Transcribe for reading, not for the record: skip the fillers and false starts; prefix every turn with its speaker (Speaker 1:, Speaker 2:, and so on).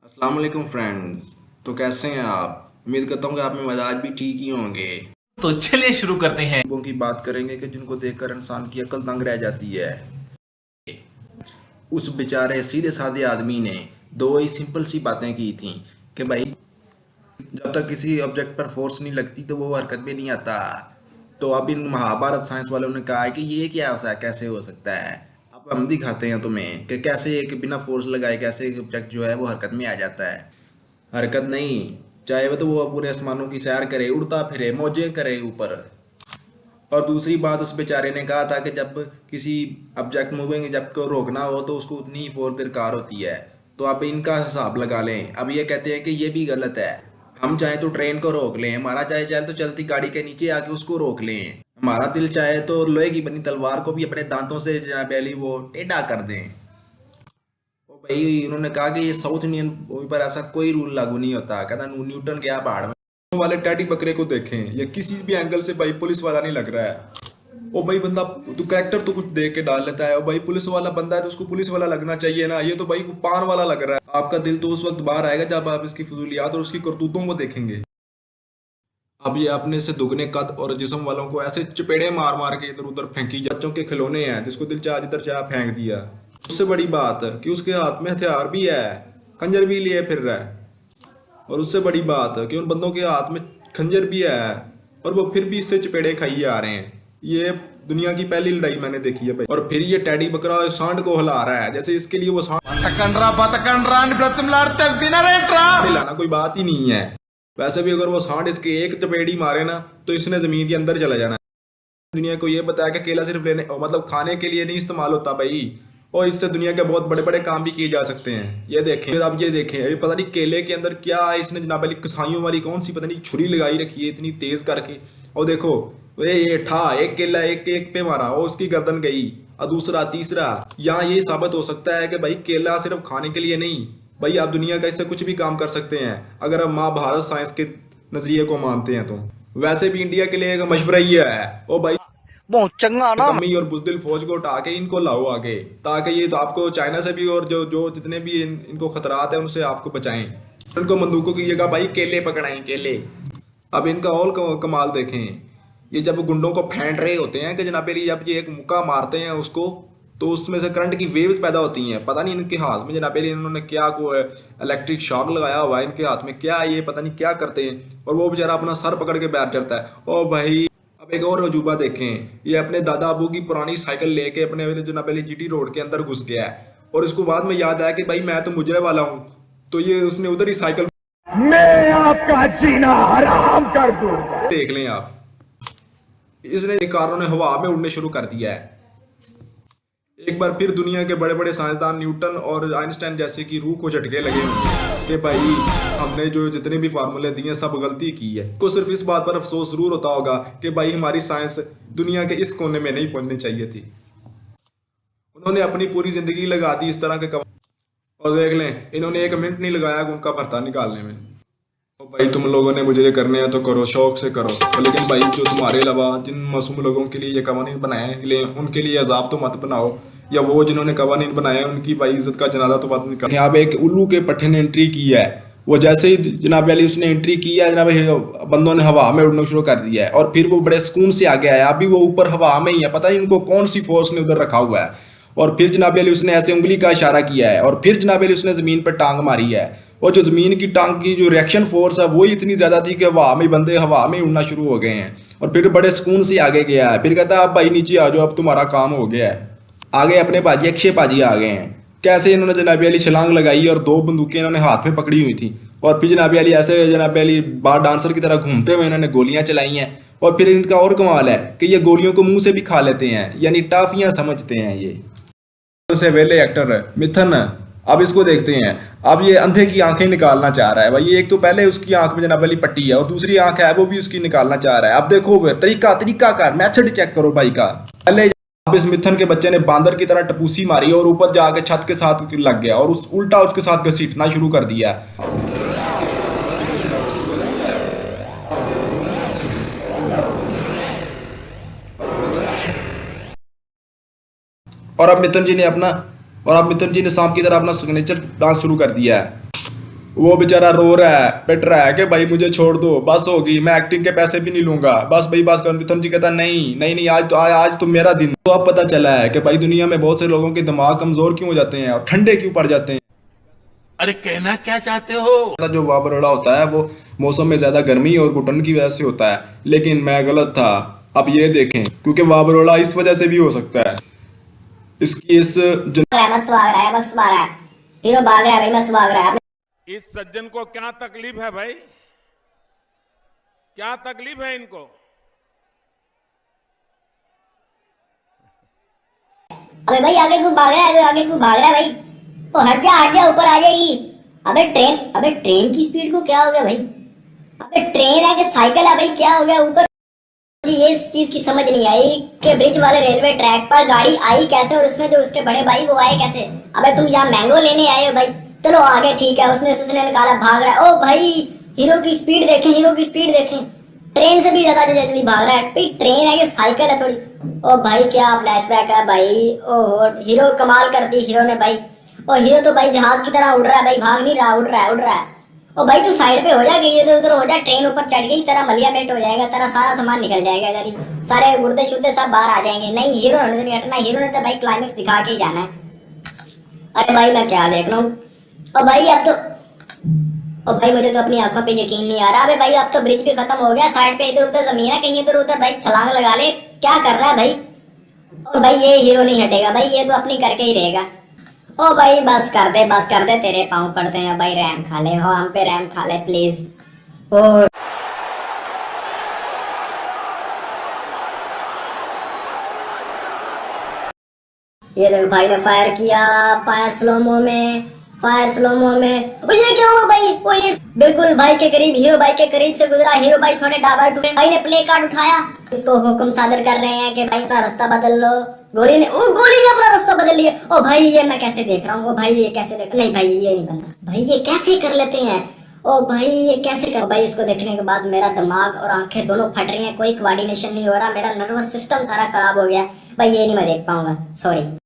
Speaker 1: अस्सलाम वालेकुम फ्रेंड्स। तो कैसे हैं आप? उम्मीद करता हूँ कि आप में मिजाज भी ठीक ही होंगे।
Speaker 2: तो चलिए शुरू करते हैं।
Speaker 1: लोगों की बात करेंगे कि जिनको देखकर इंसान की अकल दंग रह जाती है। उस बेचारे सीधे साधे आदमी ने दो ही सिंपल सी बातें की थी कि भाई जब तक किसी ऑब्जेक्ट पर फोर्स नहीं लगती तो वो हरकत में नहीं आता। तो अब इन महाभारत साइंस वालों ने कहा है कि ये क्या हो सकता, कैसे हो सकता है। अब हम दिखाते हैं तुम्हें कि कैसे एक बिना फोर्स लगाए कैसे एक ऑब्जेक्ट जो है वो हरकत में आ जाता है। हरकत नहीं, चाहे वो पूरे आसमानों की सैर करे, उड़ता फिरे, मौजें करे ऊपर। और दूसरी बात, उस बेचारे ने कहा था कि जब किसी ऑब्जेक्ट मूविंग जब को रोकना हो तो उसको उतनी ही फोर्स दरकार होती है। तो अब इनका हिसाब लगा लें। अब ये कहते हैं कि ये भी गलत है। हम चाहे तो ट्रेन को रोक लें, हमारा चाहे चाहे तो चलती गाड़ी के नीचे आके उसको रोक लें, हमारा दिल चाहे तो लोहे की बनी तलवार को भी अपने दांतों से पहले वो टेढ़ा कर दें। ओ भाई, उन्होंने कहा कि ये साउथ इंडियन मूवी पर ऐसा कोई रूल लागू नहीं होता। कहता न्यूटन गया पहाड़ में वाले टैडी बकरे को देखें या किसी भी एंगल से भाई पुलिस वाला नहीं लग रहा है। ओ भाई बंदा तो कैरेक्टर तो कुछ देख के डाल लेता है। ओ भाई पुलिस वाला बंदा है तो उसको पुलिस वाला लगना चाहिए ना। ये तो भाई पान वाला लग रहा है। आपका दिल तो उस वक्त बाहर आएगा जब आप इसकी फजूलियात और उसकी करतूतों को देखेंगे। अब ये अपने से दुगने कद और जिस्म वालों को ऐसे चपेड़े मार मार के इधर उधर फेंकी बच्चों के खिलौने हैं जिसको दिल चाह जिधर चाह फेंक दिया। उससे बड़ी बात कि उसके हाथ में हथियार भी है, खंजर भी लिए फिर रहा है। और उससे बड़ी बात कि उन बंदों के हाथ में खंजर भी है और वो फिर भी इससे चपेड़े खाइए आ रहे हैं। ये दुनिया की पहली लड़ाई मैंने देखी है भाई। और फिर ये टैडी बकरा सांड को हिला रहा है जैसे इसके लिए वो सांड हिलाना कोई बात ही नहीं है। वैसे भी अगर वो सांड इसके एक चपेड़ी मारे ना तो इसने जमीन के अंदर चला जाना है। दुनिया को ये बताया कि केला सिर्फ लेने मतलब खाने के लिए नहीं इस्तेमाल होता भाई, और इससे दुनिया के बहुत बड़े बड़े काम भी किए जा सकते हैं। ये देखें, फिर आप ये देखें, अभी पता नहीं केले के अंदर क्या है, इसने जनाब अली कसाईयों वाली कौन सी पता नहीं छुरी लगाई रखी है इतनी तेज करके। और देखो ये ठा एक केला एक एक पे मारा और उसकी गर्दन गई, और दूसरा तीसरा। यहाँ ये साबित हो सकता है कि भाई केला सिर्फ खाने के लिए नहीं भाई, आप दुनिया का इससे कुछ भी काम कर सकते हैं अगर आप महाभारत साइंस के नजरिए को मानते हैं तो। वैसे भी इंडिया के लिए एक मशवरा ही है, ओ भाई
Speaker 3: बहुत चंगा ना।
Speaker 1: कमी और बुजदिल फौज को उठा के इनको लाओ आगे, ताकि ये तो आपको चाइना से भी और जो जो जितने भी इनको खतरात है उनसे आपको बचाएं। इनको बंदूकों की जगह भाई केले पकड़ाएं, केले। अब इनका और कमाल देखें, ये जब गुंडों को फेंट रहे होते हैं कि जनाब जब ये एक मुक्का मारते हैं उसको तो उसमें से करंट की वेव्स पैदा होती हैं। पता नहीं इनके हाथ में जनाब इन्होंने क्या को इलेक्ट्रिक शॉक लगाया हुआ है इनके हाथ में, क्या है ये पता नहीं क्या करते हैं। और वो बेचारा अपना सर पकड़ के बैठ जाता है। ओ भाई अब एक और अजूबा देखें, ये अपने दादा अबू की पुरानी साइकिल लेके अपने जनाब अली जीटी रोड के अंदर घुस गया है और इसको बाद में याद आया कि भाई मैं तो मुजरे वाला हूँ, तो ये उसने उधर ही साइकिल
Speaker 3: मैं आपका जीना हराम कर दूंगा।
Speaker 1: देख लें आप, इसने कारों ने हवा में उड़ने शुरू कर दिया है। एक बार फिर दुनिया के बड़े बड़े साइंसदान न्यूटन और आइंस्टाइन जैसे की रूह को झटके लगे होंगे कि भाई हमने जो जितने भी फार्मूले दिए सब गलती की है। को सिर्फ इस बात पर अफसोस जरूर होता होगा कि भाई हमारी साइंस दुनिया के इस कोने में नहीं पहुंचनी चाहिए थी। उन्होंने अपनी पूरी जिंदगी लगा दी इस तरह के और देख लें इन्होंने एक मिनट नहीं लगाया उनका भर्ता निकालने में। ओ भाई तुम लोगों ने मुझे ये करने हैं तो करो, शौक से करो, लेकिन भाई जो तुम्हारे अलावा जिन मासूम लोगों के लिए ये कवानीन बनाए हैं उनके लिए अजाब तो मत बनाओ, या वो जिन्होंने कवानीन बनाए उनकी भाई इज्जत का जनाजा तो मत निकालो। यहाँ पे एक उल्लू के पट्टे ने एंट्री की है, वो जैसे ही जनाब अली उसने एंट्री की है जनाब बंदों ने हवा में उड़ना शुरू कर दिया है और फिर वो बड़े सुकून से आगे आया। अभी वो ऊपर हवा में ही है, पता नहीं इनको कौन सी फोर्स ने उधर रखा हुआ है। और फिर जनाब अली उसने ऐसे उंगली का इशारा किया है और फिर जनाब अली उसने जमीन पर टांग मारी है। और जो जमीन की टांग की जो रिएक्शन फोर्स है वो इतनी ज्यादा थी कि हवा में बंदे हवा में उड़ना शुरू हो गए हैं और फिर बड़े सुकून से आगे गया है। फिर कहता है अब भाई नीचे आ जाओ, अब तुम्हारा काम हो गया है। आगे अपने पाजी अक्षय पाजी आ गए हैं। कैसे इन्होंने जनाब अली छलांग लगाई और दो बंदूकें इन्होंने हाथ में पकड़ी हुई थी और फिर जनाब अली ऐसे जनाब अली बार डांसर की तरह घूमते हुए इन्होंने गोलियां चलाई हैं। और फिर इनका और कमाल है कि ये गोलियों को मुंह से भी खा लेते हैं, यानी टाफियां समझते हैं ये से वेले एक्टर है मिथन। अब इसको देखते हैं, अब ये अंधे की आंखें निकालना चाह रहा है भाई। ये एक तो पहले उसकी आंख में जनाब अली पट्टी है और दूसरी आंख है वो भी उसकी निकालना चाह रहा है। अब देखो तरीका कर मेथड चेक करो भाई का। पहले अब इस मिथन के बच्चे ने बांदर की तरह टपूसी मारी और ऊपर जाके छत के साथ लग गया और उस उल्टा उसके साथ घसीटना शुरू कर दिया। और अब मिथुन जी ने सांप की तरह अपना सिग्नेचर डांस शुरू कर दिया है। वो बेचारा रो रहा है, पिट रहा है कि भाई मुझे छोड़ दो, बस होगी, मैं एक्टिंग के पैसे भी नहीं लूंगा, बस भाई बस कर। मिथुन जी कहता नहीं नहीं नहीं, आज तो मेरा दिन। तो अब पता चला है कि भाई दुनिया में बहुत से लोगों के दिमाग कमजोर क्यों हो जाते हैं और ठंडे क्यों पड़ जाते हैं।
Speaker 2: अरे कहना क्या चाहते हो?
Speaker 1: जो वाबरोड़ा होता है वो मौसम में ज्यादा गर्मी और घुटन की वजह से होता है, लेकिन मैं गलत था। अब ये देखें, क्योंकि वाबरोड़ा इस वजह से भी हो सकता है। इसकी इस
Speaker 4: मस्त भाग रहा है, मस्त भाग रहा है, हीरो भाग रहा है भाई, मस्त भाग रहा है।
Speaker 5: इस सज्जन को क्या तकलीफ है भाई? क्या तकलीफ है इनको?
Speaker 4: अबे भाई आगे क्यों भाग रहा है, आगे क्यों भाग रहा है भाई? ओ हट जा, ऊपर आ जाएगी। अबे ट्रेन की स्पीड को क्या हो गया भाई? अबे ट्रेन है कि साइकिल है भाई, क्या हो गया ऊपर? मुझे ये इस चीज की समझ नहीं आई कि ब्रिज वाले रेलवे ट्रैक पर गाड़ी आई कैसे और उसमें जो उसके बड़े भाई वो आए कैसे? अबे तुम यहाँ मैंगो लेने आए हो भाई, चलो आगे ठीक है, उसमें से उसने निकाला, भाग रहा है। ओ भाई हीरो की स्पीड देखें, हीरो की स्पीड देखें, ट्रेन से भी ज्यादा जल्दी भाग रहा है भाई। ट्रेन है कि साइकिल है थोड़ी। ओ भाई क्या फ्लैशबैक है भाई, ओहो हीरो कमाल कर दी हीरो ने भाई। ओ हीरो तो भाई जहाज की तरह उड़ रहा है भाई, भाग नहीं रहा, उड़ रहा है, उड़ रहा है। ओ भाई तू साइड पे हो जा, इधर उधर हो जा, ट्रेन ऊपर चढ़ गई, तेरा मलिया मेट हो जाएगा, तेरा सारा सामान निकल जाएगा इधर ही, सारे गुर्दे शुद्दे सब बाहर आ जाएंगे। नहीं हीरो ने नहीं हटना, हीरो ने तो भाई क्लाइमेक्स दिखा के ही जाना है। अरे भाई मैं क्या देख रहा हूँ, और भाई अब तो, और भाई मुझे तो अपनी आंखों पे यकीन नहीं आ रहा। अबे भाई अब तो ब्रिज भी खत्म हो गया, साइड पे इधर उधर जमीन है, कहीं इधर उधर भाई छलांग लगा ले, क्या कर रहा है भाई? और भाई ये हीरो नहीं हटेगा भाई, ये तो अपनी करके ही रहेगा। ओ भाई बस कर दे, तेरे पाँव पड़ते हैं भाई, रैम खा ले, हो हम पे रैम खा ले प्लीज। ओ ये देख भाई ने फायर किया, फायर स्लोमो में, फायर स्लोमो में। ओ ये क्या हुआ भाई? ओ ये बिल्कुल भाई के करीब, हीरो भाई के करीब से गुजरा, हीरो भाई थोड़े डाइवर्ट हुए, भाई ने प्ले कार्ड उठाया, उसको हुक्म सादर कर रहे हैं कि भाई अपना रास्ता बदल लो। गोली ने अपना रास्ता बदल लिया। ओ भाई ये मैं कैसे देख रहा हूँ, ओ भाई ये कैसे देख, नहीं भाई ये नहीं बनता भाई, ये कैसे कर लेते हैं? ओ भाई ये कैसे कर भाई? इसको देखने के बाद मेरा दिमाग और आंखें दोनों फट रही हैं, कोई कोऑर्डिनेशन नहीं हो रहा, मेरा नर्वस सिस्टम सारा खराब हो गया भाई, ये नहीं मैं देख पाऊंगा, सॉरी।